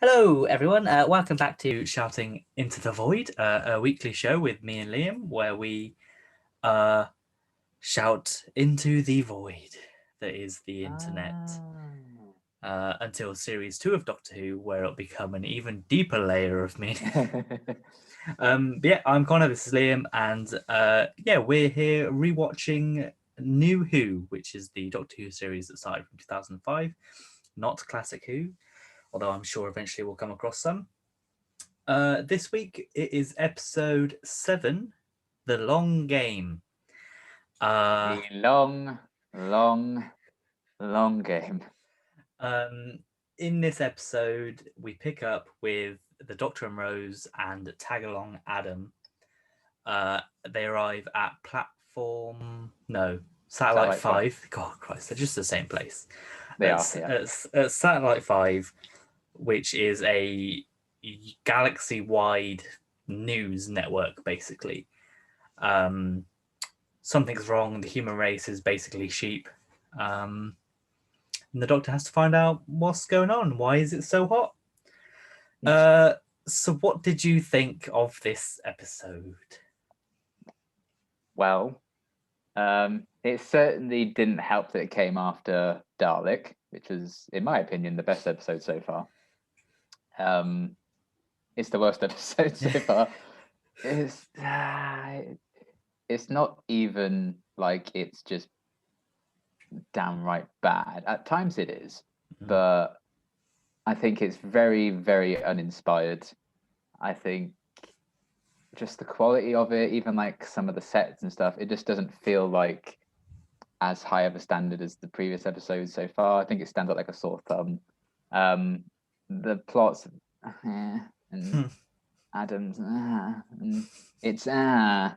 Hello, everyone. Welcome back to Shouting into the Void, a weekly show with me and Liam, where we uh, shout into the void that is the internet until series 2 of Doctor Who, where it'll become an even deeper layer of meaning. But yeah, I'm Connor. This is Liam, and we're here rewatching New Who, which is the Doctor Who series that started from 2005, not Classic Who. Although I'm sure eventually we'll come across some. This week it is episode 7, The Long Game. The long game. In this episode, we pick up with the Doctor and Rose and tag-along Adam. They arrive at Satellite 5. God Christ, they're just the same place. They are. At Satellite 5, which is a galaxy-wide news network, basically. Something's wrong. The human race is basically sheep. And the Doctor has to find out what's going on. Why is it so hot? So what did you think of this episode? Well, it certainly didn't help that it came after Dalek, which was, in my opinion, the best episode so far. It's the worst episode so far. It's not even like it's just downright bad. At times it is, but I think it's very, very uninspired. I think just the quality of it, even like some of the sets and stuff, it just doesn't feel like as high of a standard as the previous episodes so far. I think it stands out like a sore thumb. The plots and Adams and it's yeah.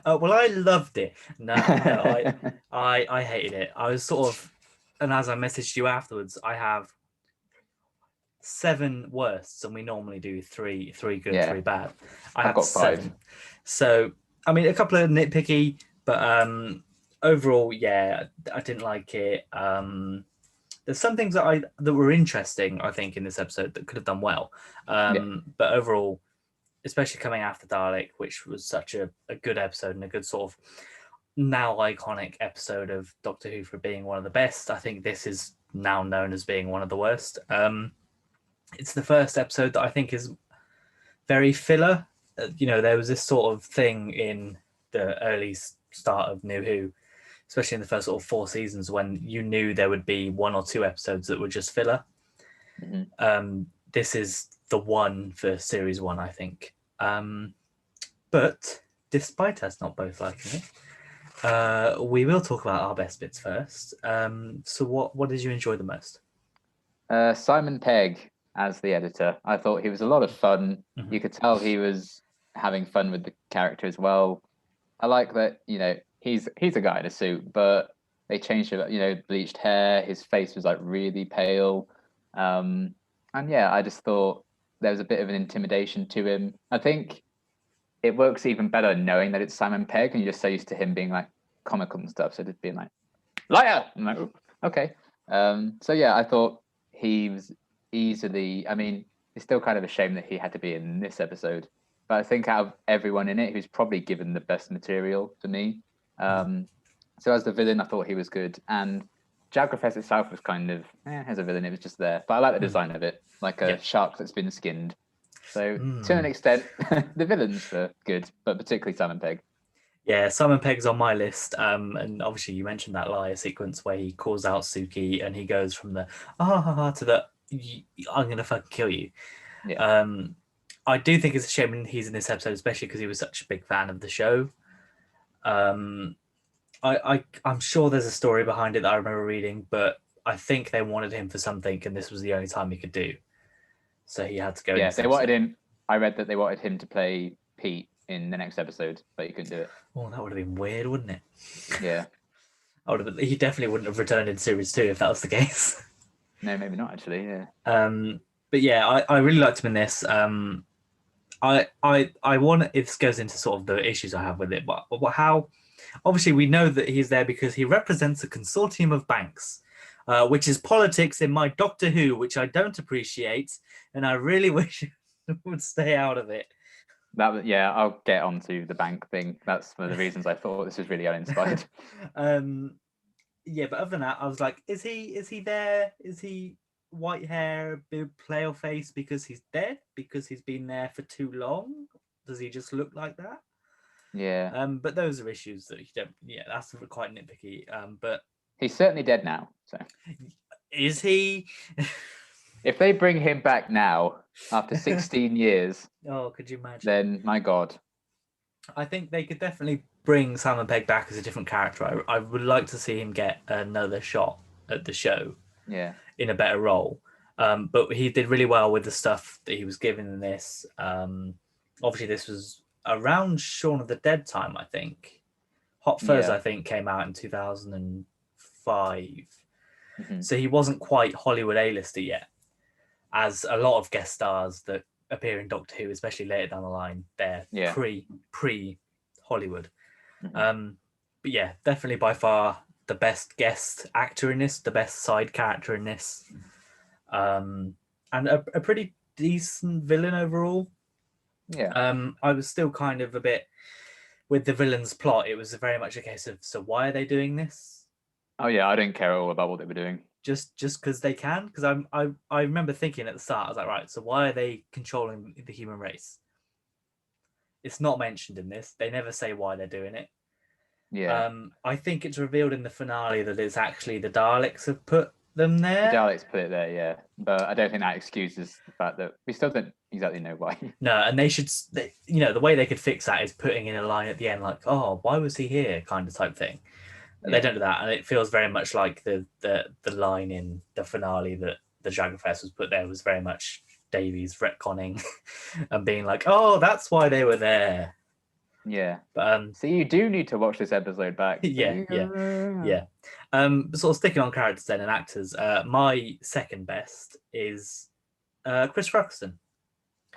Well, I loved it. No, I hated it. I was sort of, and as I messaged you afterwards, I have 7 worsts, and we normally do three good, 3 bad. I've got 5. So, I mean, a couple of nitpicky, but overall, yeah, I didn't like it. There's some things that were interesting, I think, in this episode that could have done well. But overall, especially coming after Dalek, which was such a good episode and a good sort of now iconic episode of Doctor Who for being one of the best, I think this is now known as being one of the worst. It's the first episode that I think is very filler. There was this sort of thing in the early start of New Who, especially in the first sort of 4 seasons, when you knew there would be 1 or 2 episodes that were just filler. This is the one for series 1, I think. But despite us not both liking it, we will talk about our best bits first. So what did you enjoy the most? Simon Pegg as the editor. I thought he was a lot of fun. You could tell he was having fun with the character as well. I like that, he's a guy in a suit, but they changed it, bleached hair, his face was like really pale. And yeah, I just thought there was a bit of an intimidation to him. I think it works even better knowing that it's Simon Pegg and you're just so used to him being like comical and stuff. So just being like, liar! I'm like, okay. So yeah, I thought he was easily, it's still kind of a shame that he had to be in this episode. But I think out of everyone in it, he was probably given the best material for me. So as the villain, I thought he was good. And Jagrafess itself was kind of, as a villain, it was just there. But I like the design of it, like a shark that's been skinned. So to an extent, the villains were good, but particularly Simon Pegg. Yeah, Simon Pegg's on my list. And obviously you mentioned that liar sequence where he calls out Suki and he goes from the to the I'm going to fucking kill you. Yeah. I do think it's a shame he's in this episode, especially because he was such a big fan of the show. I'm sure there's a story behind it that I remember reading, but I think they wanted him for something, and this was the only time he could do. So he had to go. Yeah, they wanted him. I read that they wanted him to play Pete in the next episode, but he couldn't do it. Oh, that would have been weird, wouldn't it? Yeah. He definitely wouldn't have returned in series 2 if that was the case. No, maybe not actually. Yeah. But yeah, I really liked him in this. I want, this goes into sort of the issues I have with it, but how obviously we know that he's there because he represents a consortium of banks. which is politics in my Doctor Who, which I don't appreciate, and I really wish it would stay out of it. I'll get onto the bank thing. That's one of the reasons I thought this was really uninspired. Yeah, but other than that, I was like, is he there? Is he white hair, big pale face because he's dead? Because he's been there for too long? Does he just look like that? Yeah. But those are issues that you don't. Yeah, that's quite nitpicky. But he's certainly dead now. So is he? If they bring him back now after 16 years, oh, could you imagine? Then my God, I think they could definitely bring Simon Pegg back as a different character. I would like to see him get another shot at the show. Yeah. In a better role. But he did really well with the stuff that he was given in this. Obviously, this was around Shaun of the Dead time, I think. Hot Fuzz, I think, came out in 2005. Mm-hmm. So he wasn't quite Hollywood A-lister yet, as a lot of guest stars that appear in Doctor Who, especially later down the line, they're pre-Hollywood. Mm-hmm. But yeah, definitely by far the best guest actor in this, the best side character in this, and a pretty decent villain overall. Yeah. I was still kind of a bit with the villain's plot. It was very much a case of, so why are they doing this? Oh yeah, I didn't care at all about what they were doing. Just because they can. Because I remember thinking at the start, I was like, right, so why are they controlling the human race? It's not mentioned in this. They never say why they're doing it. Yeah. I think it's revealed in the finale that it's actually the Daleks have put them there. The Daleks put it there, yeah. But I don't think that excuses the fact that we still don't exactly know why. No, and they should, the way they could fix that is putting in a line at the end like, oh, why was he here? Kind of type thing. Yeah. They don't do that, and it feels very much like the line in the finale that the Dragonfest was put there was very much Davies retconning and being like, oh, that's why they were there. Yeah. But so you do need to watch this episode back. Yeah. Sort of sticking on characters then and actors. My second best is Chris Ruxton.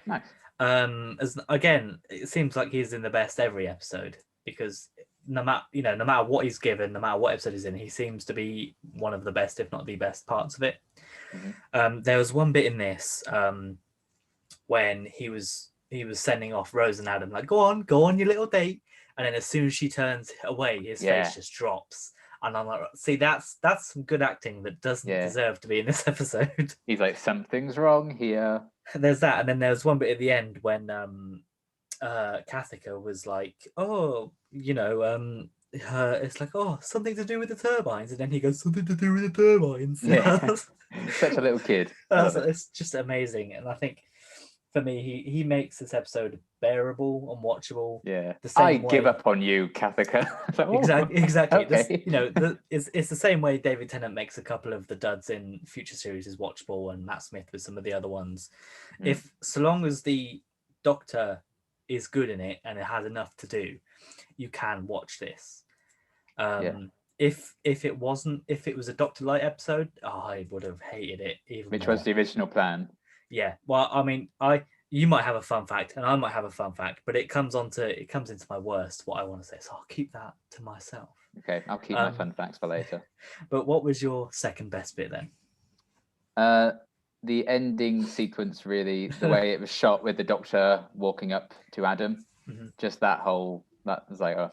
Nice. As again, it seems like he's in the best every episode because no matter what he's given, no matter what episode he's in, he seems to be one of the best, if not the best parts of it. Mm-hmm. There was one bit in this when he was sending off Rose and Adam, like, go on your little date. And then as soon as she turns away, his face just drops. And I'm like, see, that's some good acting that doesn't deserve to be in this episode. He's like, something's wrong here. There's that. And then there was one bit at the end when Kathika was like, oh, it's like, oh, something to do with the turbines. And then he goes, something to do with the turbines. Yeah. Such a little kid. It's just amazing. And I think for me, he makes this episode bearable and watchable. Yeah, I give up on you, Kathika. Exactly. Okay. It's the same way David Tennant makes a couple of the duds in future series is watchable, and Matt Smith with some of the other ones. So long as the Doctor is good in it and it has enough to do, you can watch this. If it was a Doctor Light episode, I would have hated it even Which more. Was the original plan. Yeah, well, I mean, you might have a fun fact, and I might have a fun fact, but it comes into my worst, what I want to say, so I'll keep that to myself. Okay, I'll keep my fun facts for later. But what was your second best bit then? The ending sequence, really, the way it was shot with the Doctor walking up to Adam, just that was like, oh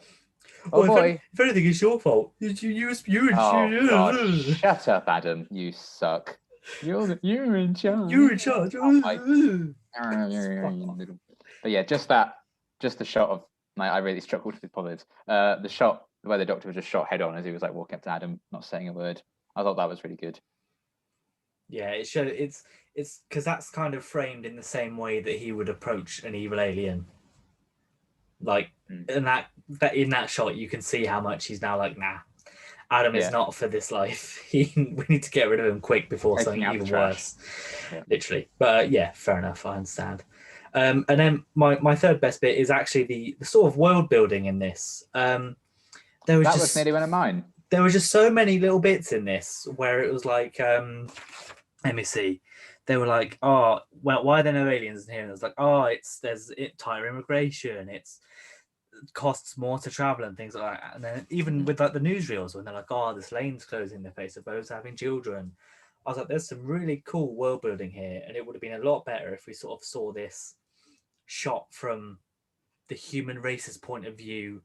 boy. If anything, it's your fault. God, shut up, Adam, you suck. You're in charge. You're in charge. But yeah, just the shot of, I really struggled with politics. The shot where the Doctor was just shot head on as he was like walking up to Adam, not saying a word. I thought that was really good. Yeah, it showed it's because that's kind of framed in the same way that he would approach an evil alien. Like in that shot, you can see how much he's now like, nah. Adam is not for this life. We need to get rid of him quick before something even worse. Yeah. Literally. But fair enough. I understand. And then my third best bit is actually the sort of world building in this. That was nearly one of mine. There were just so many little bits in this where it was like, let me see. They were like, oh, well, why are there no aliens in here? And it was like, oh, there's tighter immigration. It's costs more to travel and things like that. And then even with like the newsreels when they're like, oh, this lane's closing in the face of those having children. I was like, there's some really cool world building here, and it would have been a lot better if we sort of saw this shot from the human race's point of view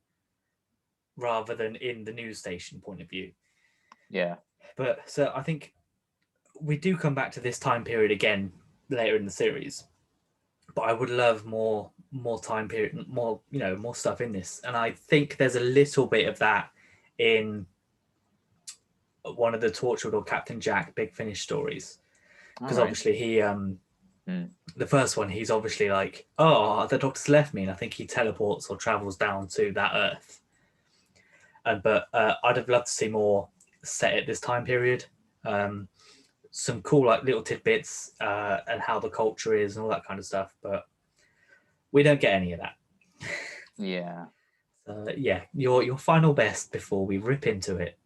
rather than in the news station point of view. Yeah. But so I think we do come back to this time period again later in the series. But I would love more time period, more more stuff in this. And I think there's a little bit of that in one of the Torchwood or Captain Jack Big Finish stories. Because obviously he the first one, he's obviously like, oh, the doctor's left me, and I think he teleports or travels down to that Earth. But I'd have loved to see more set at this time period. Some cool like little tidbits and how the culture is and all that kind of stuff, but we don't get any of that. Yeah. So yeah, your final best before we rip into it.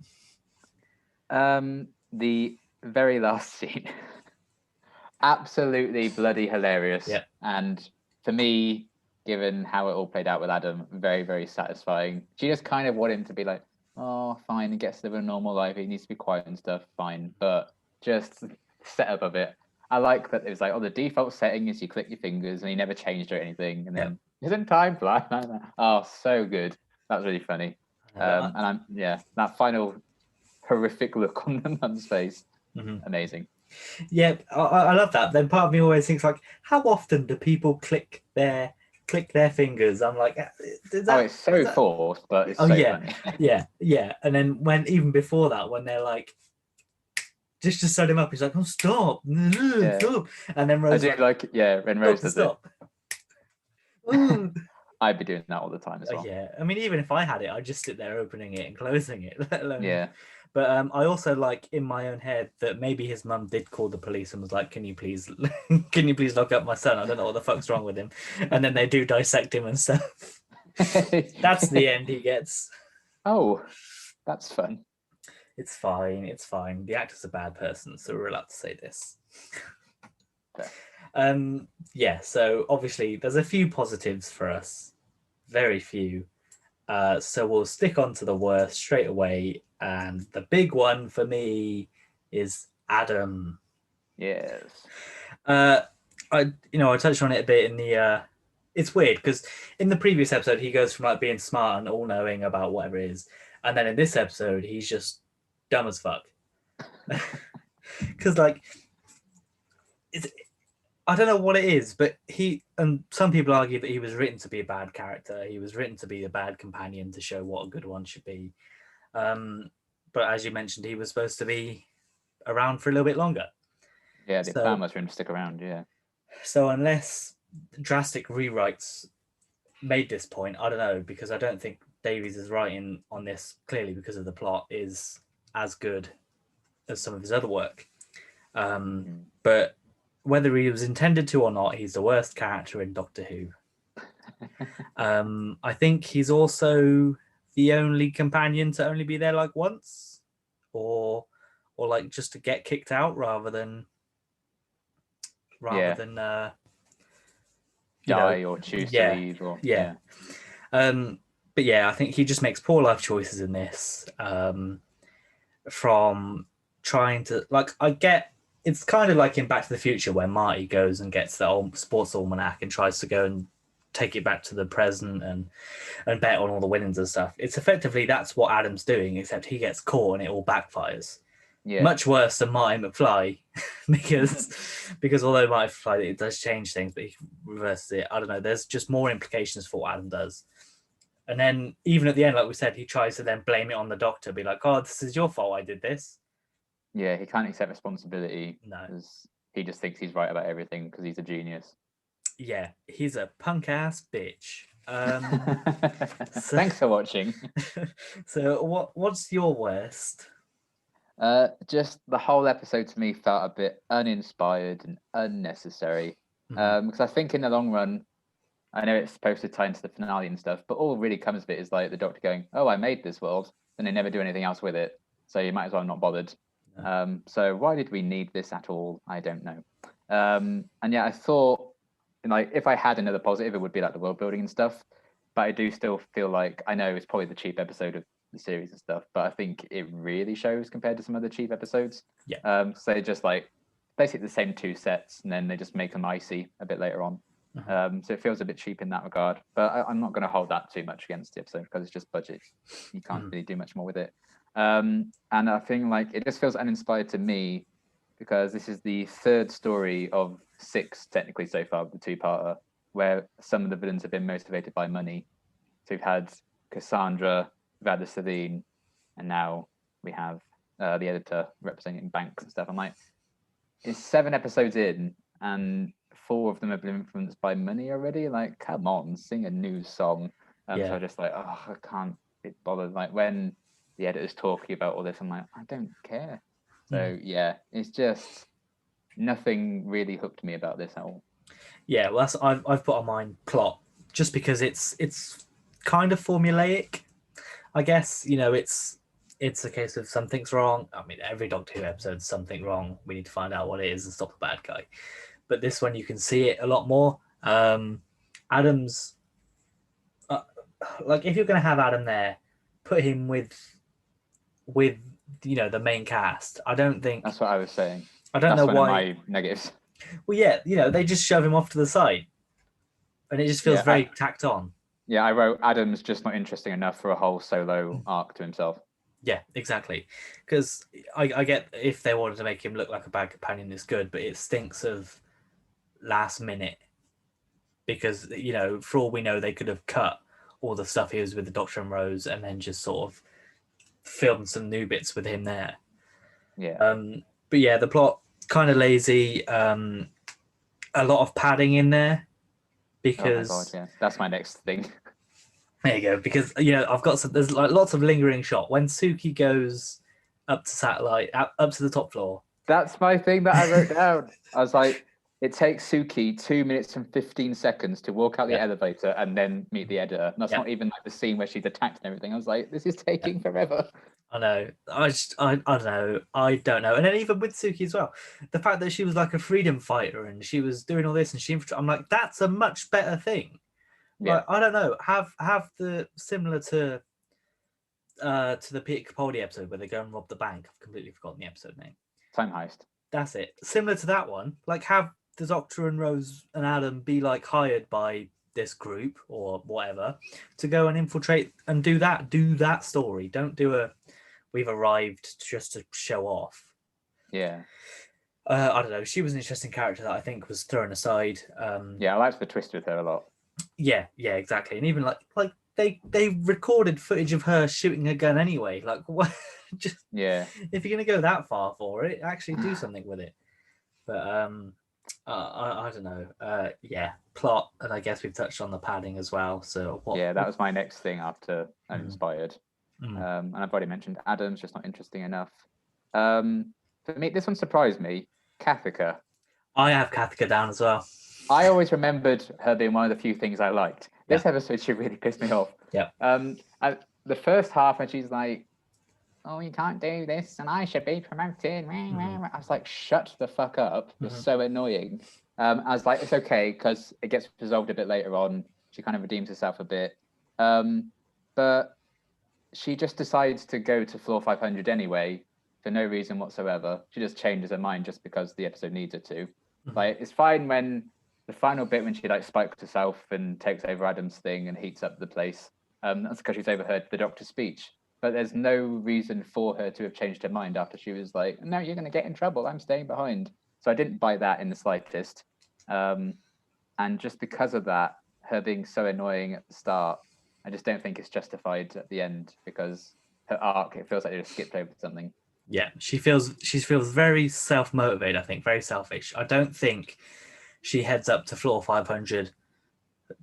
The very last scene. Absolutely bloody hilarious. Yeah. And for me, given how it all played out with Adam, very, very satisfying. She just kind of wanted him to be like, oh, fine, he gets to live a normal life, he needs to be quiet and stuff, fine. But just setup of it. I like that it was like, oh, the default setting is you click your fingers and he never changed or anything. And then isn't time fly? Oh, so good. That was really funny. And I'm that final horrific look on the mum's face. Amazing. Yeah, I love that. Then part of me always thinks like, how often do people click their fingers? I'm like, it's so forced, but it's so funny. yeah. And then even before that, when they're like, just to set him up, he's like, oh, stop. Stop. And then Rose when Rose does stop. I'd be doing that all the time as well. Yeah, I mean, even if I had it, I'd just sit there opening it and closing it, let alone. Yeah. But I also like in my own head that maybe his mum did call the police and was like, can you please lock up my son? I don't know what the fuck's wrong with him. And then they do dissect him and stuff. That's the end he gets. Oh, that's fun. It's fine. The actor's a bad person, so we're allowed to say this. Yeah, so obviously there's a few positives for us. Very few. So we'll stick on to the worst straight away. And the big one for me is Adam. Yes. I touched on it a bit in the it's weird because in the previous episode he goes from like being smart and all knowing about whatever it is, and then in this episode he's just dumb as fuck. Because like I don't know what it is, but some people argue that he was written to be a bad character. He was written to be a bad companion to show what a good one should be. But as you mentioned, he was supposed to be around for a little bit longer. Yeah, the plan was for him to stick around, yeah. So unless drastic rewrites made this point, I don't know, because I don't think Davies' writing on this, clearly because of the plot, is as good as some of his other work. But whether he was intended to or not, he's the worst character in Doctor Who. I think he's also the only companion to only be there like once, or like just to get kicked out rather than die or choose to leave. Or but yeah, I think he just makes poor life choices in this. From trying to I get. It's kind of like in Back to the Future where Marty goes and gets the old sports almanac and tries to go and take it back to the present and bet on all the winnings and stuff. It's effectively that's what Adam's doing, except he gets caught and it all backfires. Yeah. Much worse than Marty McFly, because although Marty McFly, it does change things, but he reverses it. I don't know. There's just more implications for what Adam does. And then even at the end, like we said, he tries to then blame it on the doctor, be like, oh, this is your fault I did this. Yeah, he can't accept responsibility. No. He just thinks he's right about everything because he's a genius. Yeah, he's a punk ass bitch. Thanks for watching. So what's your worst? Just the whole episode to me felt a bit uninspired and unnecessary. Because I think in the long run, I know it's supposed to tie into the finale and stuff, but all really comes of it is like the doctor going, oh, I made this world, and they never do anything else with it. So you might as well not bothered. So why did we need this at all? I don't know. And yeah, I thought like if I had another positive, it would be like the world building and stuff. but I do still feel like, I know it's probably the cheap episode of the series and stuff, but I think it really shows compared to some other cheap episodes. Yeah. So they just like basically the same 2 sets, and then they just make them icy a bit later on. So it feels a bit cheap in that regard, but I'm not going to hold that too much against the episode because it's just budget. You can't really do much more with it. And I think like it just feels uninspired to me because this is the 3rd story of 6 technically so far, the 2-parter, where some of the villains have been motivated by money. So we've had Cassandra, we've had the Savine, and now we have the editor representing banks and stuff. I'm like, it's 7 episodes in, and 4 of them have been influenced by money already. Like, come on, sing a new song. So I'm just like, oh, I can't be bothered. Like when the editor's talking about all this, I'm like, I don't care. So yeah, it's just nothing really hooked me about this at all. Yeah, well, I've put on mine plot just because it's kind of formulaic. I guess it's a case of something's wrong. I mean, every Doctor Who episode, something wrong. We need to find out what it is and stop the bad guy. But this one, you can see it a lot more. Adam's like if you're going to have Adam there, put him with the main cast. I don't think that's what I was saying. I don't that's know one why. of my negatives. Well, yeah, they just shove him off to the side, and it just feels very tacked on. Yeah, I wrote Adam's just not interesting enough for a whole solo arc to himself. Yeah, exactly. Because I get if they wanted to make him look like a bad companion, it's good, but it stinks of last minute. Because for all we know, they could have cut all the stuff he was with the Doctor and Rose, and then just sort of filmed some new bits with him there. Yeah. But yeah, the plot kind of lazy. A lot of padding in there because oh my God, yeah, that's my next thing. There you go. Because I've got there's like lots of lingering shot when Suki goes up to satellite, up to the top floor. That's my thing that I wrote down. I was like, it takes Suki 2 minutes and 15 seconds to walk out the elevator and then meet the editor. That's not even like the scene where she's attacked and everything. I was like, this is taking forever. I know. I don't know. I don't know. And then even with Suki as well, the fact that she was like a freedom fighter and she was doing all this and I'm like, that's a much better thing. Yeah. Like, I don't know. Have the similar to the Peter Capaldi episode where they go and rob the bank. I've completely forgotten the episode name. Time Heist. That's it. Similar to that one. Like have the Doctor and Rose and Adam be like hired by this group or whatever to go and infiltrate and do that story. Don't do we've arrived just to show off. Yeah. I don't know. She was an interesting character that I think was thrown aside. Yeah, I liked the twist with her a lot. Yeah, exactly. And even like they recorded footage of her shooting her gun anyway. Like what? Just if you're gonna go that far for it, actually do something with it. But I don't know. Plot, and I guess we've touched on the padding as well. So that was my next thing after Uninspired. And I've already mentioned Adam's just not interesting enough. For me, this one surprised me. Kathika. I have Kathika down as well. I always remembered her being one of the few things I liked. This episode, she really pissed me off. Yeah. The first half, when she's like, "Oh, you can't do this, and I should be promoted." I was like, "Shut the fuck up!" You're so annoying. I was like, "It's okay," because it gets resolved a bit later on. She kind of redeems herself a bit, but she just decides to go to floor 500 anyway for no reason whatsoever. She just changes her mind just because the episode needs her to. Like, it's fine when the final bit when she like spikes herself and takes over Adam's thing and heats up the place. That's because she's overheard the Doctor's speech. But there's no reason for her to have changed her mind after she was like, "No, you're going to get in trouble. I'm staying behind." So I didn't buy that in the slightest. And just because of that, her being so annoying at the start, I just don't think it's justified at the end because her arc, it feels like they just skipped over something. Yeah, she feels very self-motivated, I think, very selfish. I don't think she heads up to floor 500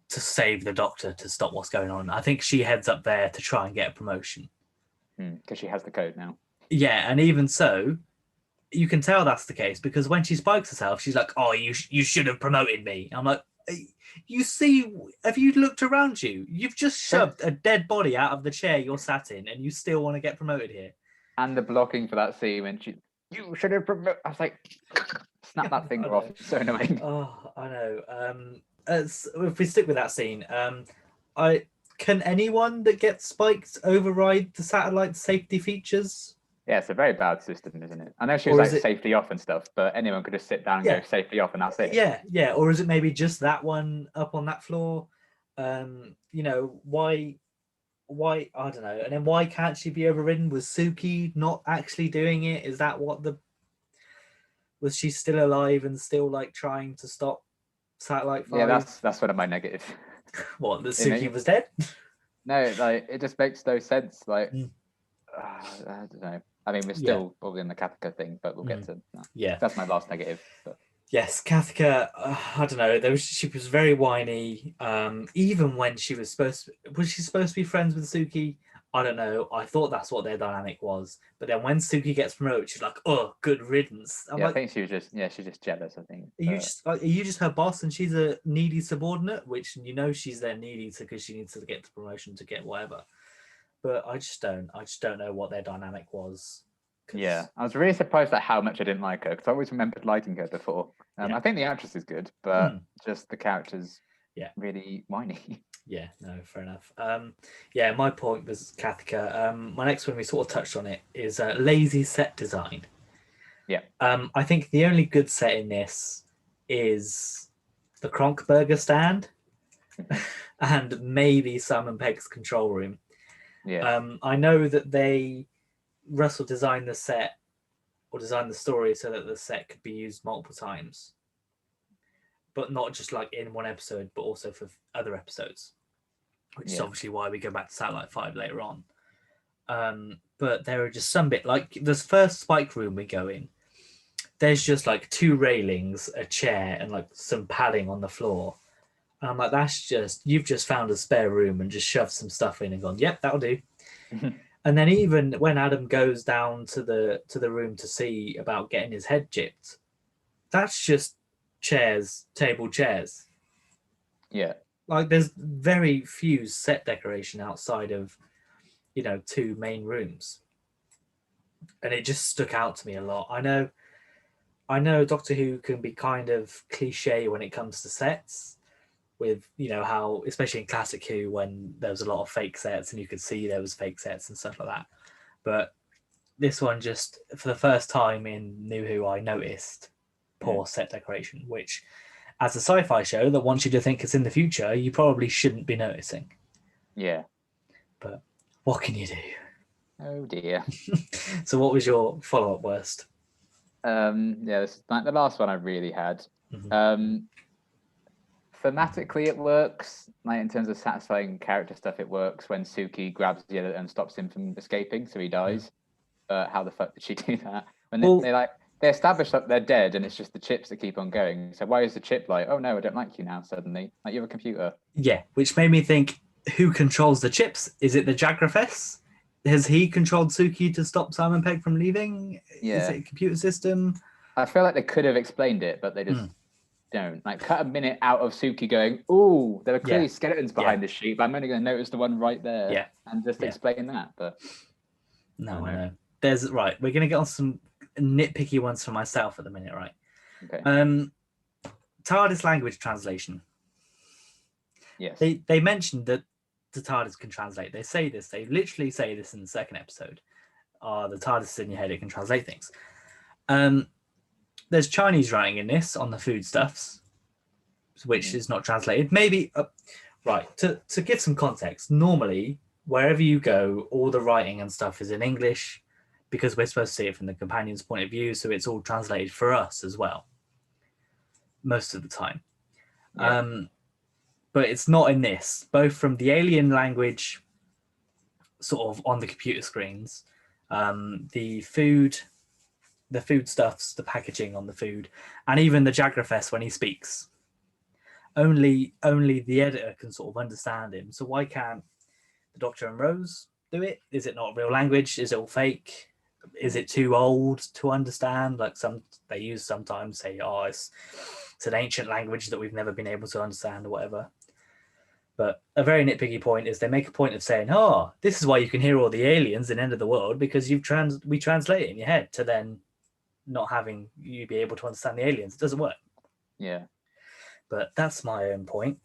to save the Doctor, to stop what's going on. I think she heads up there to try and get a promotion. Because she has the code now. Yeah, and even so, you can tell that's the case because when she spikes herself, she's like, "Oh, you should have promoted me." I'm like, you see, have you looked around you? You've just shoved a dead body out of the chair you're sat in and you still want to get promoted here. And the blocking for that scene when you should have promoted. I was like, snap that finger off. It's so annoying. Oh, I know. If we stick with that scene, I can anyone that gets spiked override the satellite safety features? Yeah, it's a very bad system, isn't it? I know she was Or like is it safety off and stuff, but anyone could just sit down and Yeah. go safety off, and that's it. yeah, or is it maybe just that one up on that floor? You know, why I don't know. And then why can't she be overridden? Was Suki not actually doing it? Is that what the was she still alive and still like trying to stop Satellite 5? Yeah, that's one of my negatives. What, that You know, Suki was dead? No, like it just makes no sense. Like Mm. I don't know. I mean, we're Yeah. still probably in the Kathika thing, but we'll get to that. Yeah. That's my last negative. But Yes, Kathika, I don't know. She was very whiny. Even when she was was she supposed to be friends with Suki? I don't know. I thought that's what their dynamic was. But then when Suki gets promoted, she's like, "Oh, good riddance." I'm yeah, I like, think she was just she's just jealous. I think. are you just her boss and she's a needy subordinate? Which you know she's there needy because she needs to get the promotion to get whatever. But I just don't know what their dynamic was. Yeah, I was really surprised at how much I didn't like her because I always remembered liking her before. I think the actress is good, but just the character's really whiny. Yeah, no, fair enough. Yeah, my point was Kathika. My next one, we sort of touched on it, is lazy set design. Yeah. I think the only good set in this is the Kronkburger stand and maybe Simon Pegg's control room. Yeah. I know that Russell designed the set or designed the story so that the set could be used multiple times, but not just like in one episode, but also for other episodes, which is obviously why we go back to Satellite 5 later on. But there are just some bit like this first spike room we go in. There's just like two railings, a chair, and like some padding on the floor. And I'm like, you've just found a spare room and just shoved some stuff in and gone, yep, that'll do. And then even when Adam goes down to the room to see about getting his head chipped, that's just table chairs. Yeah. Like there's very few set decoration outside of, two main rooms. And it just stuck out to me a lot. I know Doctor Who can be kind of cliche when it comes to sets, with how, especially in Classic Who, when there was a lot of fake sets and you could see there was fake sets and stuff like that. But this one, just for the first time in New Who, I noticed poor set decoration, which, as a sci-fi show that wants you to think it's in the future, you probably shouldn't be noticing. Yeah. But what can you do? Oh dear. So what was your follow-up worst? This is like the last one I really had. Thematically, it works. Like in terms of satisfying character stuff, it works when Suki grabs the other and stops him from escaping, so he dies. How the fuck did she do that? When they establish that they're dead, and it's just the chips that keep on going. So why is the chip like, oh no, I don't like you now suddenly? Like you're a computer. Yeah, which made me think, who controls the chips? Is it the Jagrafess? Has he controlled Suki to stop Simon Pegg from leaving? Yeah. Is it a computer system? I feel like they could have explained it, but they just don't. Like cut a minute out of Suki going, "Ooh, there are clearly skeletons behind this sheet, but I'm only going to notice the one right there." Yeah. And just explain that. But no, I know. We're going to get on some nitpicky ones for myself at the minute, right? Okay. TARDIS language translation. Yes. They mentioned that the TARDIS can translate. They say this. They literally say this in the second episode. The TARDIS is in your head. It can translate things. There's Chinese writing in this on the foodstuffs, which is not translated. Maybe, right, to give some context, normally, wherever you go, all the writing and stuff is in English because we're supposed to see it from the companion's point of view, so it's all translated for us as well, most of the time. Yeah. But it's not in this, both from the alien language sort of on the computer screens, the foodstuffs, the packaging on the food, and even the Jagrafess when he speaks. Only the editor can sort of understand him. So why can't the Doctor and Rose do it? Is it not real language? Is it all fake? Is it too old to understand? Like they use sometimes say, oh, it's an ancient language that we've never been able to understand or whatever. But a very nitpicky point is they make a point of saying, oh, this is why you can hear all the aliens in End of the World, because we translate it in your head to then not having you be able to understand the aliens. It doesn't work. Yeah. But that's my own point.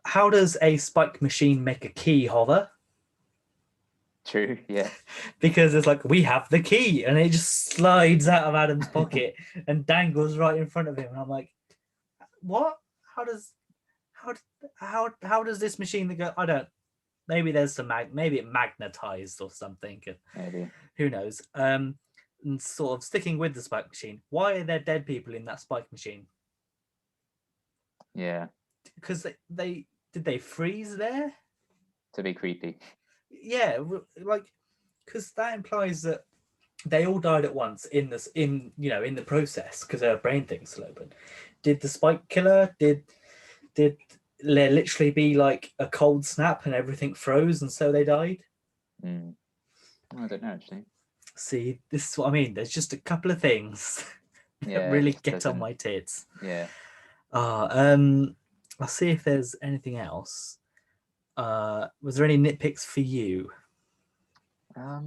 how does a spike machine make a key hover? True. Yeah. Because it's like, we have the key, and it just slides out of Adam's pocket and dangles right in front of him. And I'm like, what? How does how how does this machine go? I don't. Maybe there's some maybe it magnetized or something. Maybe. Who knows? And sort of sticking with the spike machine. Why are there dead people in that spike machine? Yeah. Because they did they freeze there? To be creepy. Yeah, like, because that implies that they all died at once in the process because their brain things still open. Did the spike killer did there literally be like a cold snap and everything froze and so they died? I don't know actually. See, this is what I mean. There's just a couple of things that Yeah, really just get on doesn't. my tits. Yeah. I'll see if there's anything else. Was there any nitpicks for you? I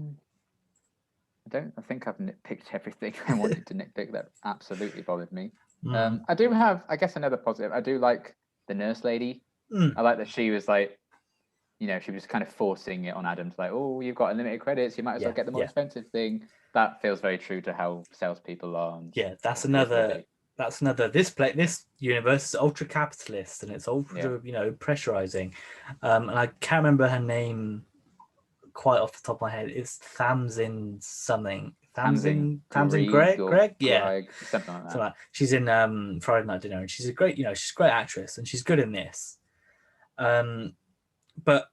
think I've nitpicked everything I wanted to nitpick. That absolutely bothered me. Mm. I do have, I guess, another positive. I do like the nurse lady. I like that she was like, she was kind of forcing it on Adam to like, oh, you've got unlimited credits, you might as well get the more expensive thing. That feels very true to how salespeople are. Yeah, that's another. This universe is ultra capitalist and it's ultra, pressurizing. And I can't remember her name quite off the top of my head. It's Tamsin something. Tamsin Greg? Yeah. Something like that. She's in Friday Night Dinner, and she's a great, she's a great actress and she's good in this. But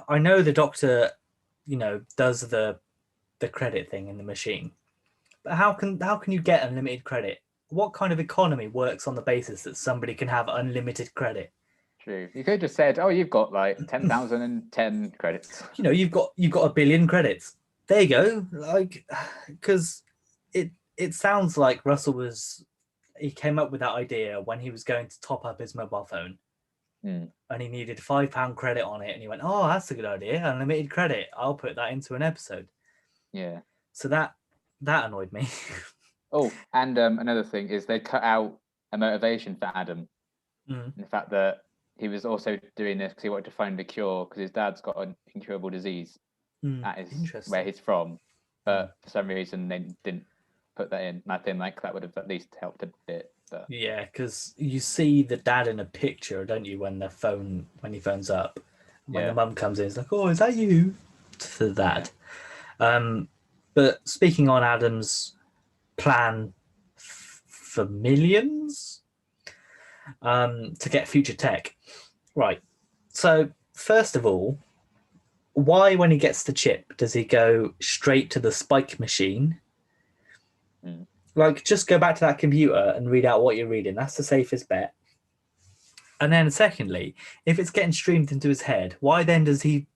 I know the doctor, does the credit thing in the machine. But how can you get unlimited credit? What kind of economy works on the basis that somebody can have unlimited credit? True. You could have just said, "Oh, you've got like 10,010 credits." You've got 1,000,000,000 credits. There you go. Like, because it sounds like he came up with that idea when he was going to top up his mobile phone, and he needed £5 credit on it, and he went, "Oh, that's a good idea. Unlimited credit. I'll put that into an episode." Yeah. So that annoyed me. Oh, and another thing is they cut out a motivation for Adam. The fact that he was also doing this because he wanted to find a cure because his dad's got an incurable disease. That is where he's from. But for some reason, they didn't put that in. And I think like that would have at least helped a bit. But... Yeah, because you see the dad in a picture, don't you, when he phones up. When the mum comes in, it's like, "Oh, is that you?" To the dad. Yeah. But speaking on Adam's plan for millions to get future tech. Right. So, first of all, why, when he gets the chip, does he go straight to the spike machine? Like, just go back to that computer and read out what you're reading. That's the safest bet. And then secondly, if it's getting streamed into his head, why then does he...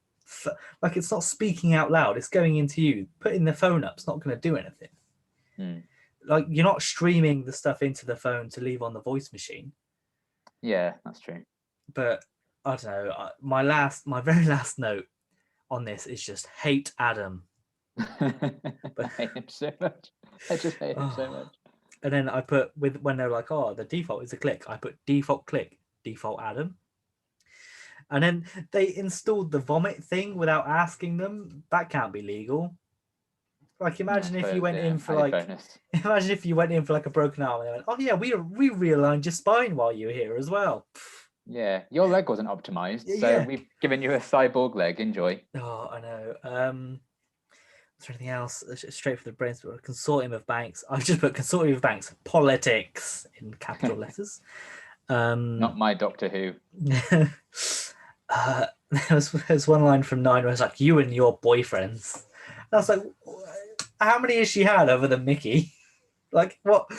like, it's not speaking out loud. It's going into you. Putting the phone up is not going to do anything. Like, you're not streaming the stuff into the phone to leave on the voice machine. Yeah, that's true. But I don't know. My very last note on this is just hate Adam. I hate him so much. I just hate him so much. And then I put when they're like, "Oh, the default is a click," I put default click, default Adam. And then they installed the vomit thing without asking them. That can't be legal. Like, imagine if you went in for like a broken arm and they went, "Oh yeah, we realigned your spine while you were here as well." Yeah, your leg wasn't optimized, so we've given you a cyborg leg. Enjoy. Oh, I know. Is there anything else? Straight for the brains. A consortium of banks. I've just put consortium of banks. Politics in capital letters. Not my Doctor Who. There's one line from 9 where it's like, "You and your boyfriends." And I was like, how many has she had other than Mickey? Like, what?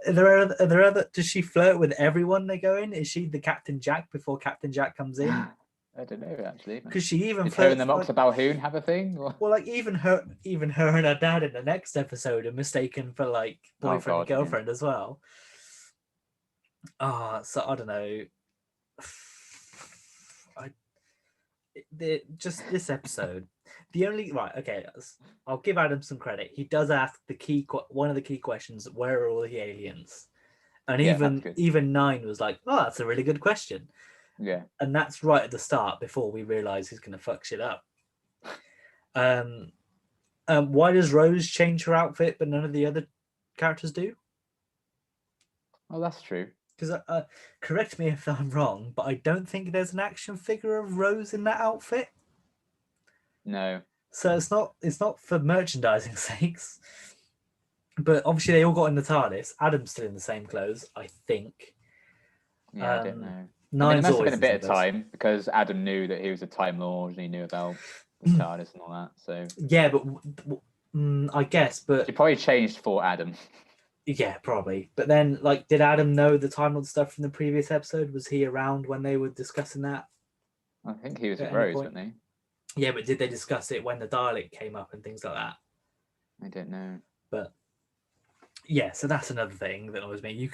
Are there other? Does she flirt with everyone they go in? Is she the Captain Jack before Captain Jack comes in? I don't know actually. Because she even flirts. Her and the Moxa Balhoun have a thing. Or? Well, like even her and her dad in the next episode are mistaken for like boyfriend and girlfriend as well. So I don't know. Just this episode. I'll give Adam some credit. He does ask one of the key questions: where are all the aliens? And even 9 was like, "Oh, that's a really good question." Yeah. And that's right at the start before we realise he's going to fuck shit up. Why does Rose change her outfit but none of the other characters do? Oh, that's true. Because correct me if I'm wrong, but I don't think there's an action figure of Rose in that outfit. No. So it's not for merchandising sakes. But obviously they all got in the TARDIS. Adam's still in the same clothes, I think. Yeah, I don't know. I mean, Nine's there must have been always a in the bit same of clothes. time because Adam knew that he was a Time Lord and he knew about the TARDIS and all that. So Yeah, but I guess, but she probably changed for Adam. yeah, probably. But then, like, did Adam know the Time Lord stuff from the previous episode? Was he around when they were discussing that? I think he was At with any Rose, point? wasn't he? Yeah, but did they discuss it when the Dalek came up and things like that? I don't know. But yeah, so that's another thing that annoys me. You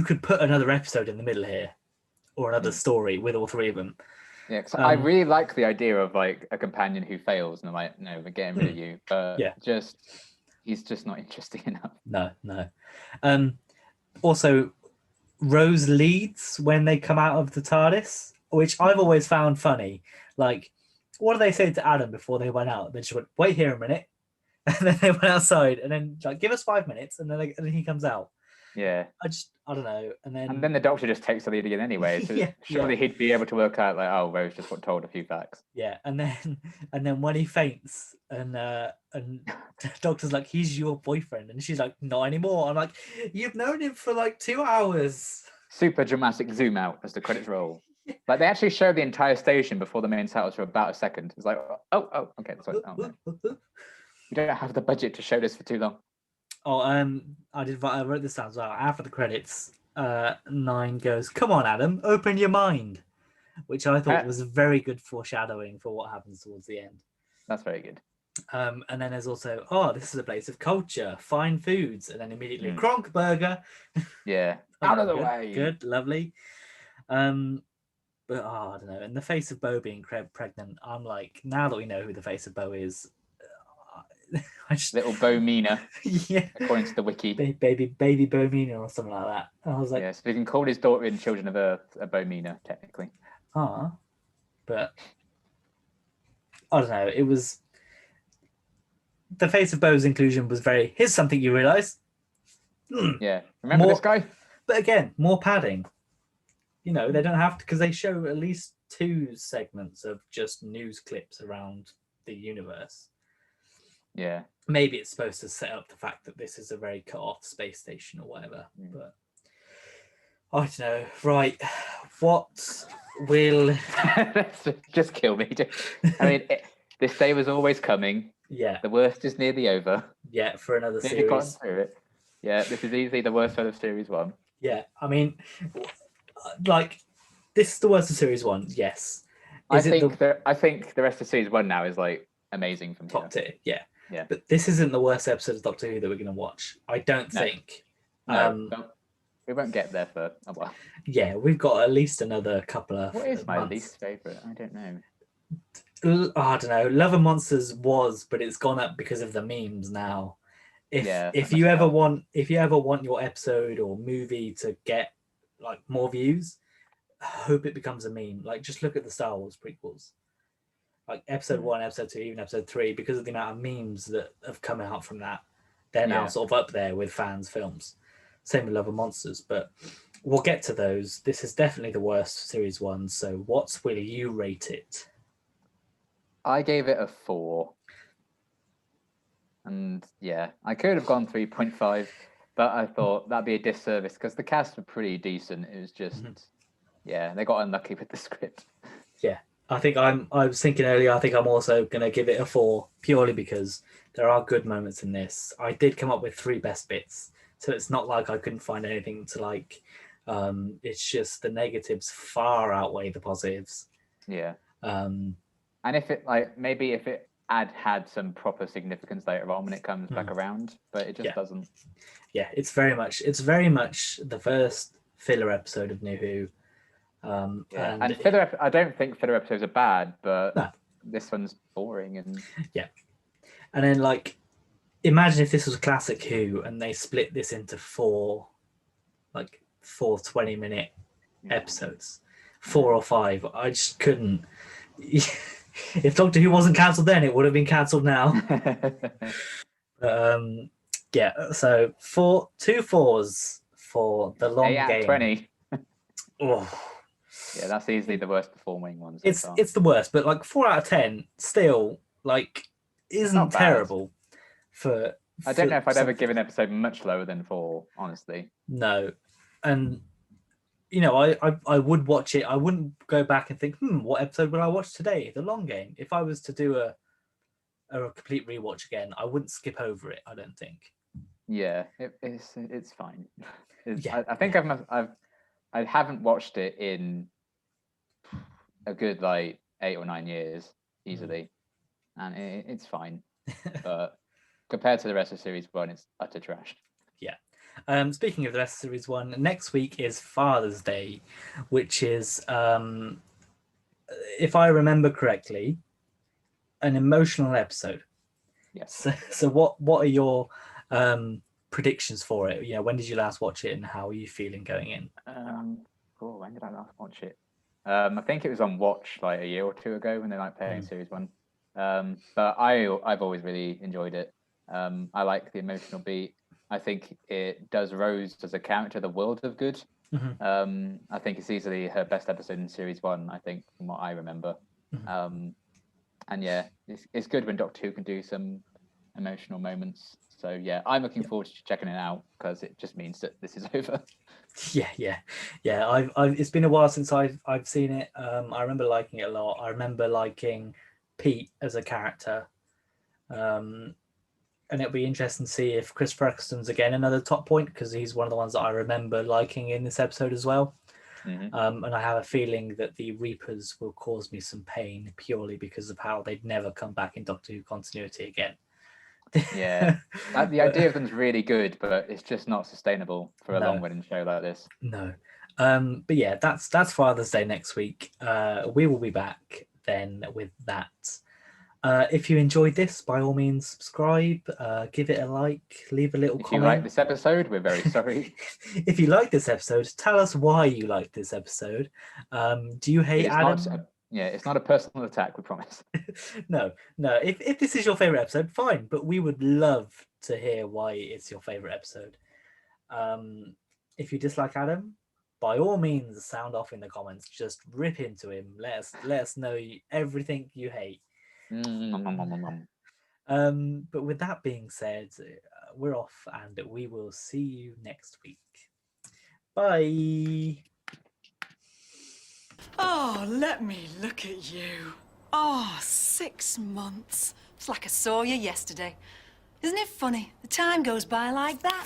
could put another episode in the middle here, or another story with all three of them. Yeah, because I really like the idea of like a companion who fails, and I'm like, no, we're getting rid of you. But Yeah. he's just not interesting enough. No. Also, Rose leads when they come out of the TARDIS, which I've always found funny. Like, what do they say to Adam before they went out? Then she went, "Wait here a minute," and then they went outside, and then like, "Give us 5 minutes," and then he comes out. Yeah. I don't know, and then the Doctor just takes the lead again anyway. So surely he'd be able to work out like, oh, Rose just got told a few facts. Yeah, and then when he faints, and Doctor's like, "He's your boyfriend," and she's like, "Not anymore." I'm like, "You've known him for like 2 hours." Super dramatic zoom out as the credits roll. Like they actually show the entire station before the main titles for about a second. It's like, oh, okay, sorry. Oh, no. You don't have the budget to show this for too long. Oh, I wrote this down as well. After the credits, 9 goes, "Come on, Adam, open your mind," which I thought was very good foreshadowing for what happens towards the end. That's very good. And then there's also, "Oh, this is a place of culture, fine foods," and then immediately Kronk Burger. Yeah, out of the way. Good, lovely. But I don't know. In the face of Bo being pregnant, I'm like, now that we know who the face of Bo is, little Bo Mina, yeah, according to the wiki, baby Bo Mina or something like that. And I was like, yes, we can call his daughter in Children of Earth a Bo Mina technically. But I don't know. It was the face of Bo's inclusion was very. Here's something you realise. Yeah, remember this guy? But again, more padding. You know, they don't have to, because they show at least 2 segments of just news clips around the universe. Yeah. Maybe it's supposed to set up the fact that this is a very cut-off space station or whatever. But I don't know. Right. What will... Just kill me. I mean, this day was always coming. Yeah. The worst is nearly over. Yeah, for another Nearly gotten series. through it. Yeah, this is easily the worst out of Series 1. Yeah, I mean, like, this is the worst of Series 1, yes. I think the rest of Series 1 now is, like, amazing from top tier, yeah. Yeah. But this isn't the worst episode of Doctor Who that we're going to watch. I don't think. No, we won't get there for a while. Yeah, we've got at least another couple of What is my months. least favourite? I don't know. I don't know. Love and Monsters was, but it's gone up because of the memes now. If you ever want your episode or movie to get like more views, I hope it becomes a meme. Like, just look at the Star Wars prequels, like episode 1, episode 2, even episode 3, because of the amount of memes that have come out from that. They're now sort of up there with fans' films. Same with Love and Monsters, but we'll get to those. This is definitely the worst Series 1. So, what will you rate it? I gave it a 4. And yeah, I could have gone 3.5, but I thought that'd be a disservice because the cast were pretty decent. It was just, they got unlucky with the script. Yeah, I was thinking earlier, I think I'm also going to give it a 4 purely because there are good moments in this. I did come up with 3 best bits, so it's not like I couldn't find anything to like. It's just the negatives far outweigh the positives. Yeah. And if it maybe if it had some proper significance later on when it comes back around, but it just doesn't. Yeah, it's very much the first filler episode of New Who. And filler, I don't think filler episodes are bad, but this one's boring and and then like, imagine if this was classic Who and they split this into 4 20-minute episodes. 4 or 5. I just couldn't. If Doctor Who wasn't cancelled then, it would have been cancelled now. Yeah, so 2 4s for the long 8 out of game. 20. Oh, Yeah, that's easily the worst performing one so it's far. it's the worst, but like 4 out of 10 still like isn't not bad. terrible for. I don't know if I'd ever something. give an episode much lower than 4, honestly. No, and you know, I would watch it. I wouldn't go back and think, what episode would I watch today? The long game. If I was to do a complete rewatch again, I wouldn't skip over it. I don't think. Yeah, it's fine. Yeah, I think I haven't watched it in a good like 8 or 9 years easily, and it's fine. But compared to the rest of Series 1, it's utter trash. Yeah. Speaking of the rest of Series 1, next week is Father's Day, which is, if I remember correctly, an emotional episode. Yes. So what are your predictions for it? You know, when did you last watch it, and how are you feeling going in? When did I last watch it? I think it was on Watch like a year or 2 ago when they like playing Series 1. But I've always really enjoyed it. I like the emotional beat. I think it does Rose as a character the world of good. I think it's easily her best episode in Series 1, I think, from what I remember. And yeah, it's good when Doctor Who can do some emotional moments. So yeah, I'm looking forward to checking it out because it just means that this is over. Yeah. I've it's been a while since I've seen it. I remember liking it a lot. I remember liking Pete as a character. And it'll be interesting to see if Chris Eccleston's again another top point, because he's one of the ones that I remember liking in this episode as well. And I have a feeling that the Reapers will cause me some pain purely because of how they'd never come back in Doctor Who continuity again. Yeah, the idea of them's really good, but it's just not sustainable for a long-running show like this. No. But yeah, that's Father's Day next week. We will be back then with that. If you enjoyed this, by all means, subscribe, give it a like, leave a little comment. If you like this episode, we're very sorry. If you like this episode, tell us why you like this episode. Do you hate Adam? It's not a personal attack, we promise. No. If this is your favorite episode, fine, but we would love to hear why it's your favorite episode. If you dislike Adam, by all means, sound off in the comments. Just rip into him. Let us know everything you hate. But with that being said, we're off, and we will see you next week. Bye. Oh, let me look at you. Oh, 6 months. It's like I saw you yesterday. Isn't it funny? The time goes by like that.